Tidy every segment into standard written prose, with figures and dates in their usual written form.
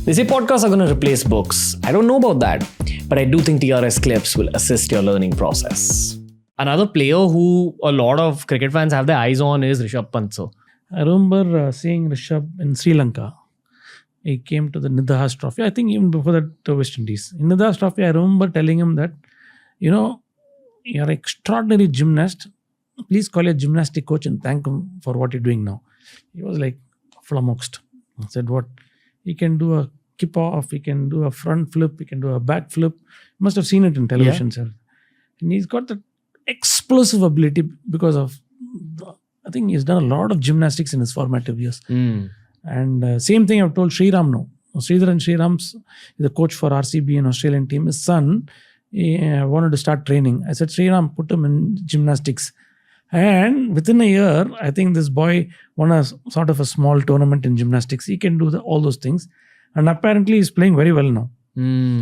They say podcasts are going to replace books. I don't know about that, but I do think TRS clips will assist your learning process. Another player who a lot of cricket fans have their eyes on is Rishabh Pant. I remember seeing Rishabh in Sri Lanka. He came to the Nidahas Trophy. I think even before that, to West Indies. In Nidahas Trophy, I remember telling him that, you're an extraordinary gymnast. Please call your gymnastic coach and thank him for what you're doing now. He was like flummoxed. I said, what? He can do a kip off, he can do a front flip, he can do a back flip. You must have seen it in television, sir. And he's got that explosive ability because of, I think he's done a lot of gymnastics in his formative years. And same thing I've told Sriram now. Sridharan Sriram's the coach for RCB and Australian team. His son wanted to start training. I said, Sriram, put him in gymnastics. And within a year, I think this boy won a sort of a small tournament in gymnastics. He can do all those things. And apparently he's playing very well now.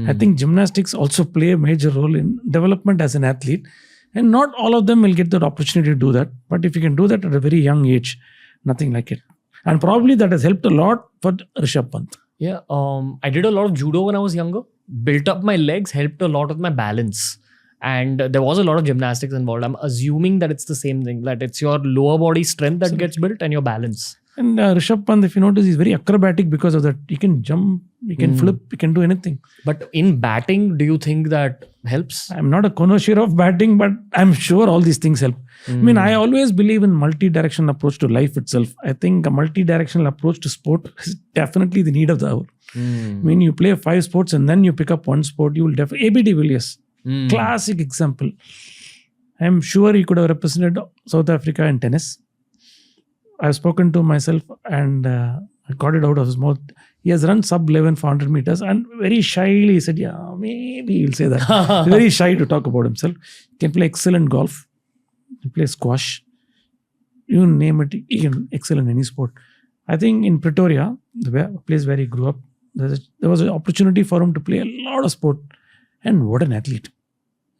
I think gymnastics also play a major role in development as an athlete. And not all of them will get that opportunity to do that. But if you can do that at a very young age, nothing like it. And probably that has helped a lot for Rishabh Pant. Yeah, I did a lot of judo when I was younger. Built up my legs, helped a lot with my balance. And there was a lot of gymnastics involved. I'm assuming that it's the same thing, that it's your lower body strength that gets built and your balance. And Rishabh Pant, if you notice, he's very acrobatic because of that. He can jump, he can flip, he can do anything. But in batting, do you think that helps? I'm not a connoisseur of batting, but I'm sure all these things help. I mean, I always believe in multi-directional approach to life itself. I think a multi-directional approach to sport is definitely the need of the hour. I mean, you play 5 sports and then you pick up one sport, you will definitely... ABD Villiers, classic example. I'm sure he could have represented South Africa in tennis. I've spoken to myself and I got it out of his mouth. He has run sub 11 for 100 meters and very shyly he said, yeah, maybe he'll say that. He's very shy to talk about himself. He can play excellent golf. He plays squash. You name it, he can excel in any sport. I think in Pretoria, the place where he grew up, there was an opportunity for him to play a lot of sport. And what an athlete.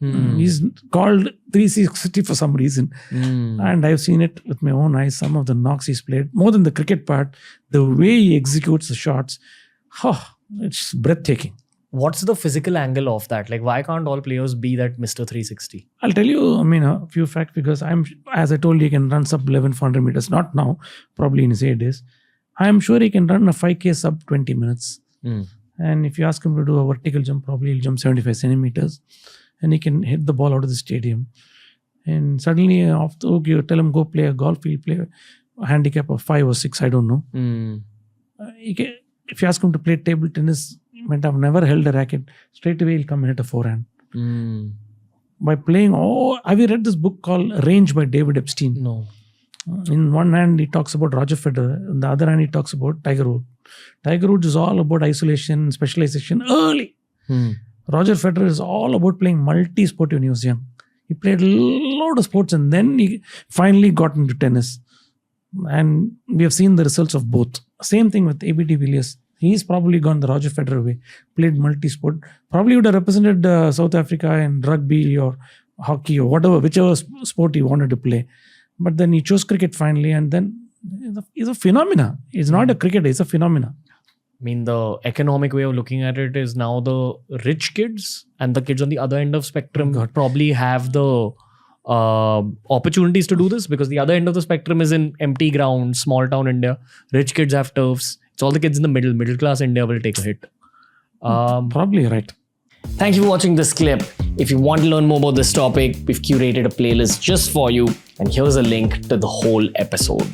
He's called 360 for some reason. And I've seen it with my own eyes. Some of the knocks he's played, more than the cricket part, the way he executes the shots, it's breathtaking. What's the physical angle of that? Like, why can't all players be that Mr. 360? I'll tell you, a few facts because as I told you, he can run sub 11 for 100 meters. Not now, probably in his 8 days. I'm sure he can run a 5K sub 20 minutes. And if you ask him to do a vertical jump, probably he'll jump 75 centimeters. And he can hit the ball out of the stadium. And suddenly, you tell him go play a golf, he'll play a handicap of 5 or 6, I don't know. If you ask him to play table tennis, he might have never held a racket. Straight away, he'll come and hit a forehand. By playing, have you read this book called Range by David Epstein? No. In one hand, he talks about Roger Federer. On the other hand, he talks about Tiger Woods. Tiger Woods is all about isolation, specialization early. Roger Federer is all about playing multi-sport when he was young. He played a lot of sports and then he finally got into tennis. And we have seen the results of both. Same thing with ABD Villiers. He's probably gone the Roger Federer way. Played multi-sport. Probably would have represented South Africa in rugby or hockey or whichever sport he wanted to play. But then he chose cricket finally and then he's a phenomena. He's not a cricketer, he's a phenomena. I mean, the economic way of looking at it is now the rich kids and the kids on the other end of spectrum probably have the opportunities to do this because the other end of the spectrum is in empty ground, small town India. Rich kids have turfs. It's all the kids in the middle class India will take a hit. Probably right. Thank you for watching this clip. If you want to learn more about this topic, we've curated a playlist just for you. And here's a link to the whole episode.